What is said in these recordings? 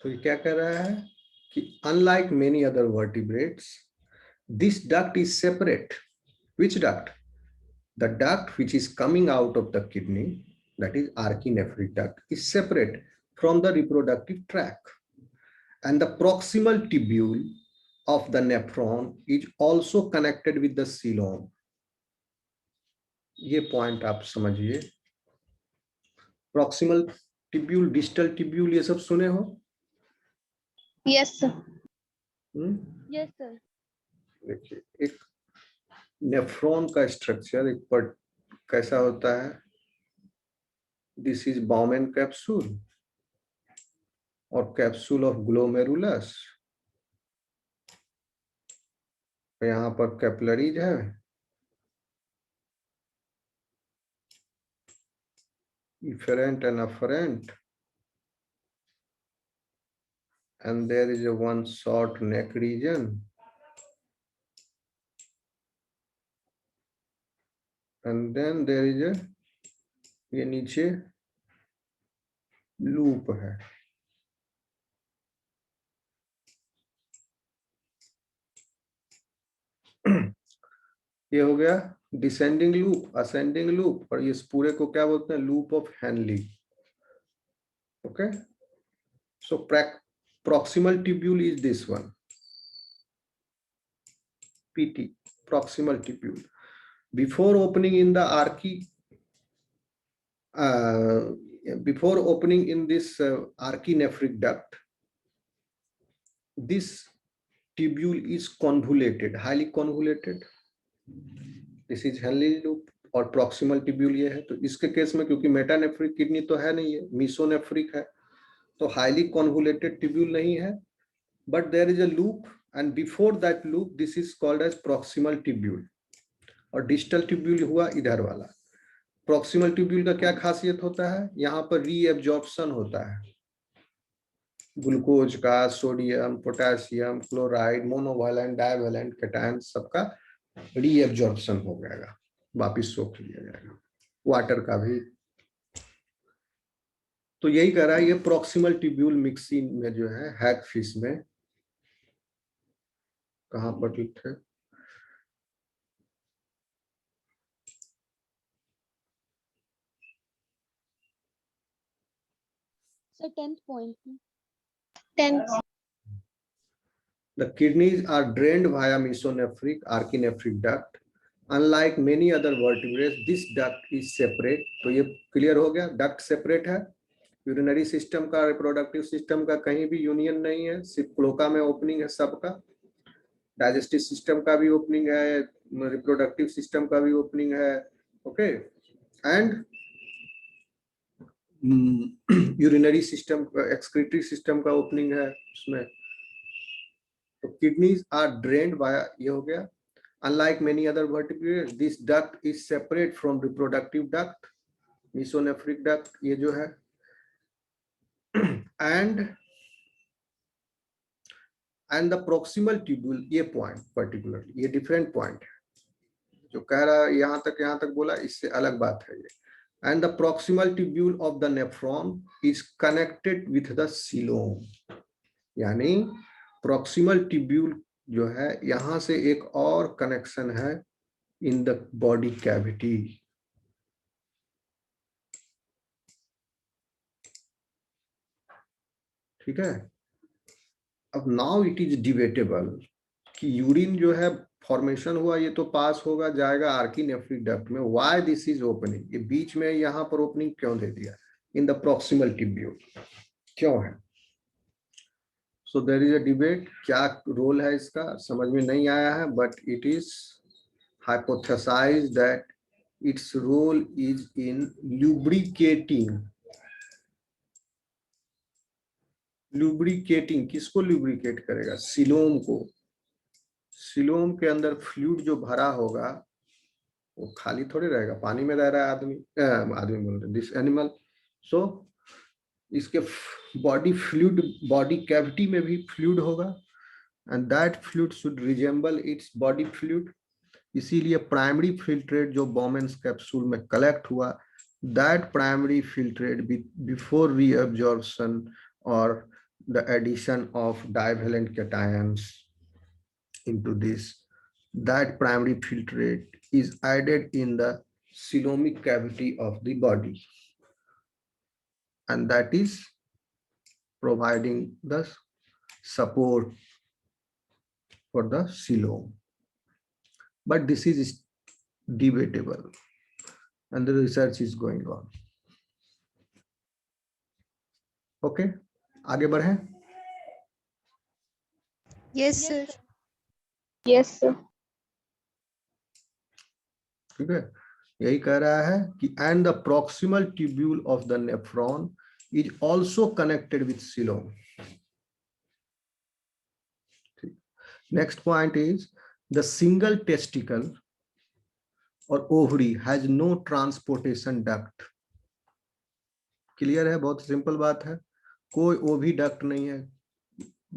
तो ये क्या कह रहा है कि unlike many other vertebrates this duct is separate. Which duct? The duct which is coming out of the kidney, that is archinephric duct, is separate from the reproductive tract, and the proximal tubule of the nephron is also connected with the coelom. ये point आप समझिए. Proximal tubule, distal tubule, ये सब सुने हो? Yes sir. Yes sir. देखिए, एक nephron का स्ट्रक्चर एक पर कैसा होता है. दिस इज बाउमेन कैप्सूल और कैप्सूल ऑफ ग्लोमेरुलस. यहाँ पर कैपिलरीज है, efferent and afferent, and there is a one short neck region, and then there is a ये नीचे लूप है. ये हो गया डिसेंडिंग लूप, असेंडिंग लूप, और ये पूरे को क्या बोलते हैं? Loop of Henle. Okay, so proximal tubule is this one, PT, proximal tubule. Before opening in the before opening in this archinephric duct, this tubule is convoluted, highly convoluted. This is Henle loop और proximal tubule ये है. तो इसके case में क्योंकि metanephric kidney तो है नहीं है, मीसोनेफ्रिक है, तो highly convoluted tubule नहीं है, but there is a loop, and before that loop this is called as proximal tubule. और डिस्टल ट्यूब्यूल हुआ इधर वाला. प्रॉक्सिमल ट्यूब्यूल का क्या खासियत होता है? यहाँ पर रीएब्जॉर्प्शन होता है ग्लूकोज का, sodium, potassium, chloride, monovalent, divalent, cation, सबका रीएब्जॉर्प्शन हो जाएगा, वापिस सोख लिया जाएगा, वाटर का भी. तो यही कह रहा है ये प्रॉक्सिमल ट्यूब्यूल मिक्सिंग में जो है हैगफिश में. कहाँ पर लिखे? Sir 10th point. 10th. The kidneys are drained via mesonephric, archinephric duct. Unlike many other vertebrates, this duct is separate. तो ये क्लियर हो गया, डक्ट सेपरेट है. यूरिनरी सिस्टम का, रिप्रोडक्टिव सिस्टम का कहीं भी यूनियन नहीं है, सिर्फ क्लोका में ओपनिंग है सबका. डाइजेस्टिव सिस्टम का भी ओपनिंग है, रिप्रोडक्टिव सिस्टम का भी ओपनिंग है. Okay, and urinary system, excretory system का ओपनिंग है उसमें. तो किडनीज आर ड्रेन्ड बाय, ये हो गया. Unlike many other vertebrates, this duct is separate from reproductive duct, mesonephric duct, ये जो है, and the proximal tubule, ये point particularly, ये different point है. जो कह रहा है यहाँ तक बोला, इससे अलग बात है ये. And the proximal tubule of the nephron is connected with the coelom. यानी proximal tubule जो है यहां से एक और कनेक्शन है इन द बॉडी कैविटी. ठीक है. अब नाउ इट इज डिबेटेबल कि यूरिन जो है फॉर्मेशन हुआ, ये तो पास होगा, जाएगा आर्किनेफ्रिक डक्ट में. Why this is opening? ये बीच में यहाँ पर ओपनिंग क्यों दे दिया इन द प्रॉक्सिमल ट्यूब्यूल, क्यों है? So there is a debate. क्या रोल है इसका समझ में नहीं आया है, but it is hypothesized that its role is in lubricating. lubricating किसको lubricate करेगा? सीलोम को. सीलोम के अंदर फ्लूइड जो भरा होगा वो खाली थोड़ी रहेगा, पानी में रह रहा है आदमी बोल रहे दिस एनिमल. सो इसके बॉडी फ्लूइड, बॉडी कैविटी में भी फ्लूइड होगा, and that fluid should resemble its body fluid. इसीलिए प्राइमरी फिल्ट्रेट जो बॉमेन्स कैप्सूल में कलेक्ट हुआ, that primary filtrate before reabsorption और the addition of divalent cations into this, that primary filtrate is added in the coelomic cavity of the body, and that is providing the support for the coelom. But this is debatable and the research is going on. Okay, आगे बढ़ें. Yes, sir. Yes, sir. ठीक है, यही कह रहा है कि and the proximal tubule of the nephron is also connected with coelom. Next point is the single testicle or ovary has no transportation duct. Clear है, बहुत सिंपल बात है, कोई ओवी डक्ट नहीं है,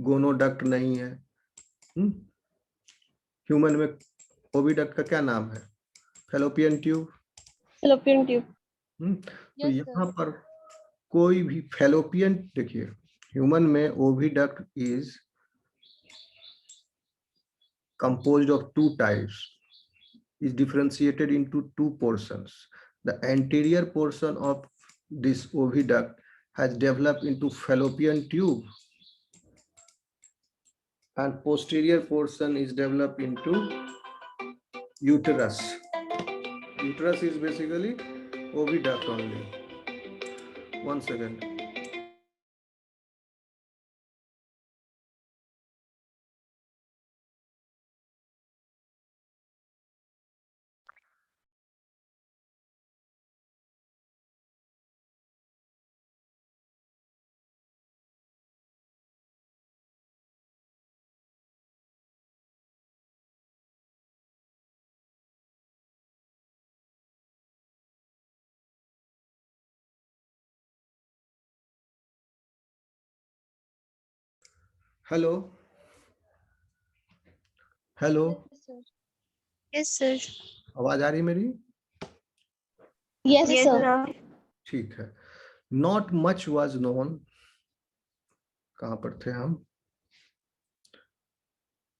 गोनोडक्ट नहीं है. ह्यूमन में ओवी डक्ट का क्या नाम है? Fallopian tube. Fallopian tube. तो Yes, यहाँ sir. पर कोई भी फैलोपियन, देखिए ह्यूमन में oviduct is composed of two types, is differentiated into two portions. The anterior portion of this oviduct has developed into fallopian tube and posterior portion is developed into uterus. Uterus is basically oviduct only. One second. Hello hello, Yes, sir. Yes, sir. आवाज आ रही मेरी? Yes, Yes, sir. sir. ठीक है. Not much was known. कहाँ पर थे हम?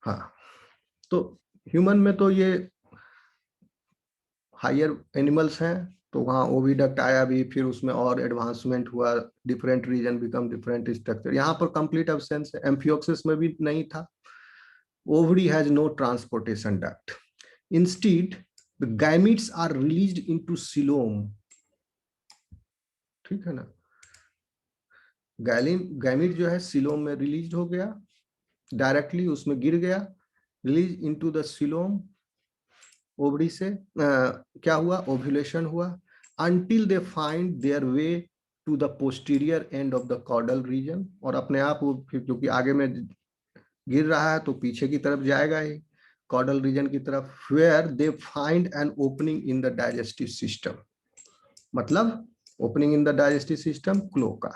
हाँ, तो ह्यूमन में तो ये हायर एनिमल्स हैं, तो वहाँ ओविडक्ट आया भी, फिर उसमें और एडवांसमेंट हुआ, different region become different structure. यहाँ पर कंप्लीट एब्सेंस है. एम्फियोक्सिस में भी नहीं था. Ovary has no transportation duct. Instead the gametes are released into coelom. ठीक है ना, गैमीट जो है सीलोम में रिलीज हो गया, डायरेक्टली उसमें गिर गया, release into the coelom. Ovary से क्या हुआ? ओव्यूलेशन हुआ. until they find their way to the posterior end of the caudal region. और अपने आप वो फिर क्योंकि आगे में गिर रहा है तो पीछे की तरफ जाएगा ही, caudal region की तरफ, where they find an opening in the digestive system. मतलब opening in the digestive system cloaca.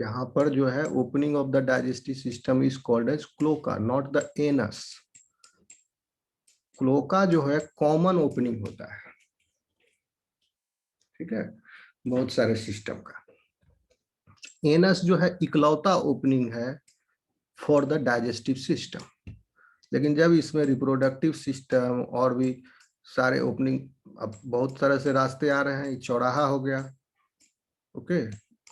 यहाँ पर जो है opening of the digestive system is called as cloaca, not the anus. Cloaca जो है कॉमन ओपनिंग होता है, ठीक है, बहुत सारे सिस्टम का. एनस जो है इकलौता ओपनिंग है फॉर द डाइजेस्टिव सिस्टम. लेकिन जब इसमें रिप्रोडक्टिव सिस्टम और भी सारे ओपनिंग, अब बहुत तरह से रास्ते आ रहे हैं, चौराहा हो गया. Okay,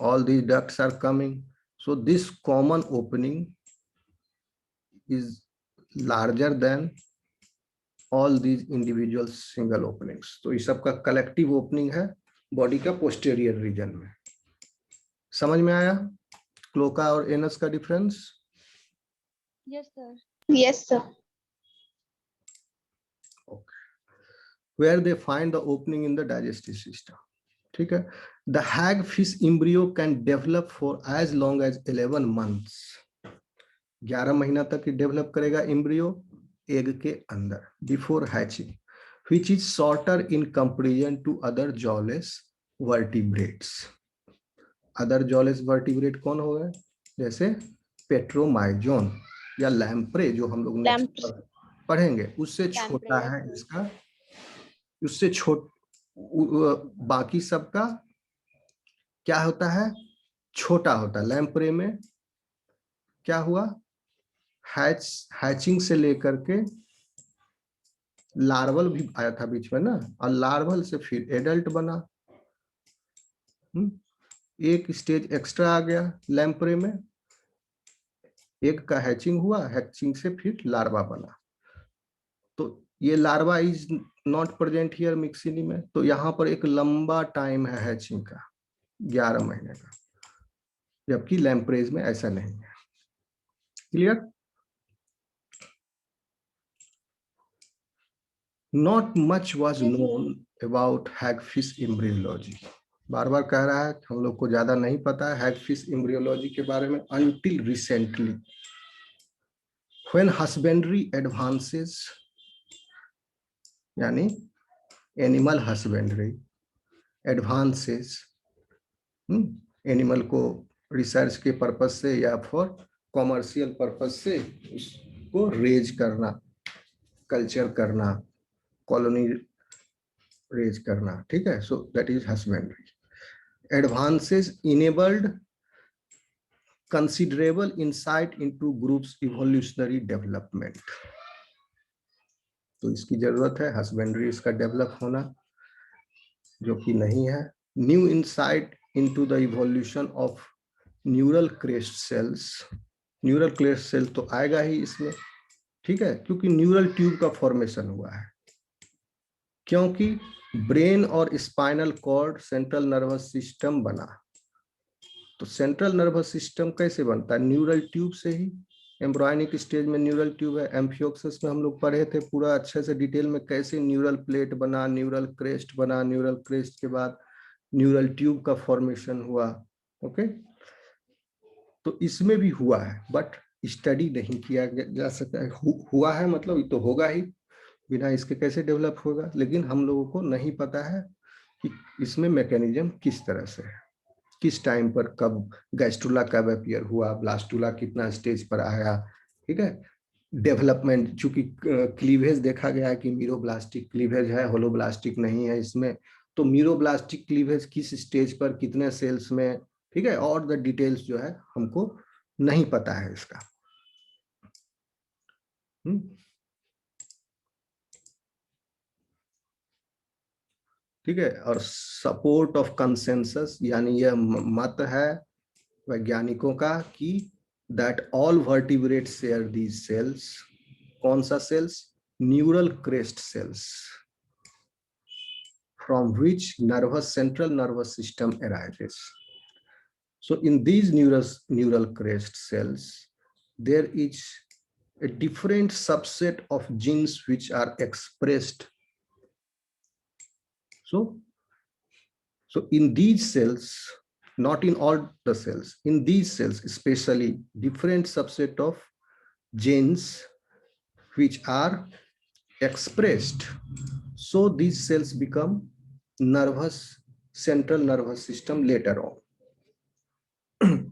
all these ducts are coming, so this common opening is larger than all these individual single openings. तो इस सब का कलेक्टिव ओपनिंग है बॉडी का पोस्टेरियर रीजन में. समझ में आया क्लोका और एनस का difference? Yes, sir. Yes, sir. Okay. Where they find the opening in the digestive system. ठीक है. The hagfish embryo can develop for as long as 11 months. 11 महीना तक डेवलप करेगा एम्ब्रियो एग के अंदर, before hatching, which is shorter in comparison to other jawless vertebrates. Other jawless vertebrate कौन हो गए? जैसे पेट्रोमाइजोन या लैम्प्रे, जो हम लोग नेक्स्ट पढ़ेंगे, उससे छोटा है इसका, उससे बाकी सबका क्या होता है? छोटा होता है। लैम्प्रे में क्या हुआ, हैचिंग से लेकर के लार्वल भी आया था बीच में ना, और लार्वल से फिर एडल्ट बना। एक स्टेज एक्स्ट्रा आ गया लैम्प्रे में, एक का हैचिंग हुआ, हैचिंग से फिर लार्वा बना। तो ये larva is not present here Myxine में, तो यहाँ पर एक लंबा टाइम है हैचिंग का, 11 महीने का, जबकि लैम्प्रेज में ऐसा नहीं है। Clear? Not much was known about hagfish embryology. बार बार कह रहा है हम लोग को ज्यादा नहीं पता है हैगफिश एम्ब्रियोलॉजी के बारे में, until recently when husbandry advances, यानी एनिमल हस्बेंड्री एडवांसेस, एनिमल को रिसर्च के पर्पज से या फॉर कॉमर्शियल पर्पज से उसको रेज करना, कल्चर करना, कॉलोनी रेज करना, ठीक है। So that is husbandry. Advances enabled considerable insight into groups evolutionary development। तो इसकी जरूरत है हस्बेंड्री, इसका डेवलप होना, जो कि नहीं है। New insight into the evolution of neural crest cells. Neural crest cell तो आएगा ही इसमें, ठीक है, क्योंकि न्यूरल ट्यूब का फॉर्मेशन हुआ है, क्योंकि ब्रेन और spinal cord central nervous system बना। तो सेंट्रल नर्वस सिस्टम कैसे बनता है, न्यूरल ट्यूब से ही। एम्ब्रायनिक स्टेज में न्यूरल ट्यूब है, एम्फियोक्सिस में हम लोग पढ़े थे पूरा अच्छे से डिटेल में कैसे न्यूरल प्लेट बना, न्यूरल क्रेस्ट बना, न्यूरल क्रेस्ट के बाद न्यूरल ट्यूब का फॉर्मेशन हुआ। ओके, तो इसमें भी हुआ है, बट स्टडी नहीं किया जा सकता है। हुआ है मतलब ये तो होगा ही, बिना इसके कैसे डेवलप होगा। लेकिन हम लोगों को नहीं पता है कि इसमें मैकेनिज्म किस तरह से है, किस टाइम पर कब गैस्ट्रुला कब अपीयर हुआ, ब्लास्टुला कितना स्टेज पर आया, ठीक है। डेवलपमेंट, चूंकि क्लीवेज देखा गया है कि मीरोब्लास्टिक क्लीवेज है, होलोब्लास्टिक नहीं है इसमें, तो मीरोब्लास्टिक क्लीवेज किस स्टेज पर कितने सेल्स में, ठीक है, और द डिटेल्स जो है हमको नहीं पता है इसका। ठीक है। और सपोर्ट ऑफ कंसेंसस, यानी यह मत है वैज्ञानिकों का कि that all vertebrate share these cells. कौन सा cells, neural crest cells, from which central nervous system arises. So in these neural crest cells, there is a different subset of genes which are expressed. So in these cells, not in all the cells, in these cells especially, different subset of genes which are expressed. So these cells become central nervous system later on.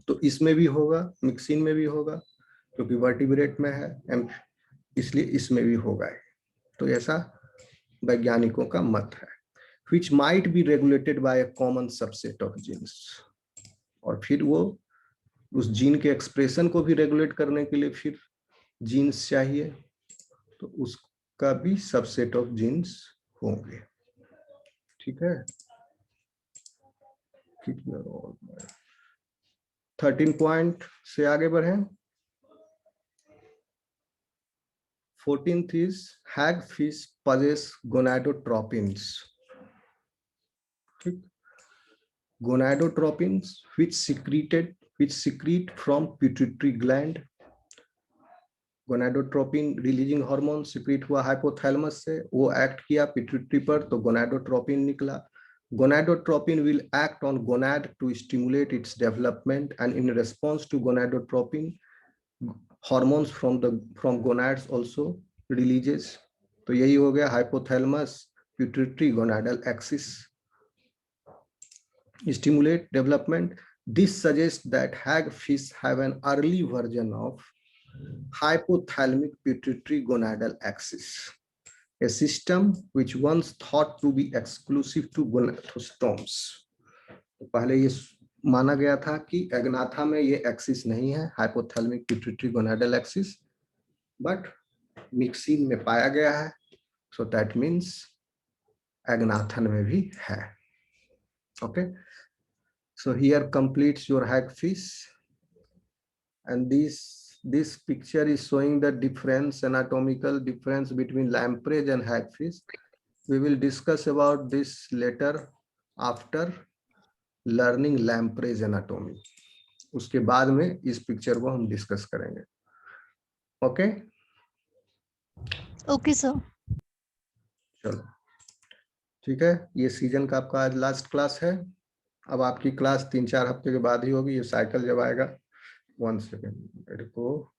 तो इसमें भी होगा, mixing में भी होगा, क्योंकि vertebrate में है, इसलिए इसमें भी होगा। तो ऐसा वैज्ञानिकों का मत है, which might be regulated by a common subset of genes। और फिर वो उस जीन के एक्सप्रेशन को भी रेगुलेट करने के लिए फिर जीन्स चाहिए, तो उसका भी सबसेट ऑफ जीन्स होंगे, ठीक है। 13 पॉइंट से आगे बढ़े। 14th is hagfish possess gonadotropins। Gonadotropins which secrete from pituitary gland। Gonadotropin releasing hormone secrete हुआ हाइपोथैलेमस से, वो एक्ट किया पिट्यूटरी पर, तो गोनाडोट्रोपिन निकला। Gonadotropin will act on gonad to stimulate its development, and in response to gonadotropin, hormones from gonads also releases। तो यही हो गया hypothalamus pituitary gonadal axis stimulate development। This suggests that hagfish have an early version of hypothalamic pituitary gonadal axis, a system which once thought to be exclusive to gonadostomes। तो पहले ये माना गया था कि एग्नाथा में ये एक्सिस नहीं है, hypothalamic pituitary gonadal axis, but mixing में पाया गया है, सो दैट मीन्स एग्नाथन में भी है. Okay, so here completes your hagfish, and this picture is showing the difference, anatomical difference between lamprey and hagfish. We will discuss about this later after learning lamprey anatomy. उसके बाद में इस picture को हम discuss करेंगे. Okay, okay sir. चलो ठीक है. ये सीजन का आपका आज लास्ट क्लास है. अब आपकी क्लास 3-4 हफ्ते के बाद ही होगी. ये साइकिल जब आएगा, 1 सेकेंड मेरे को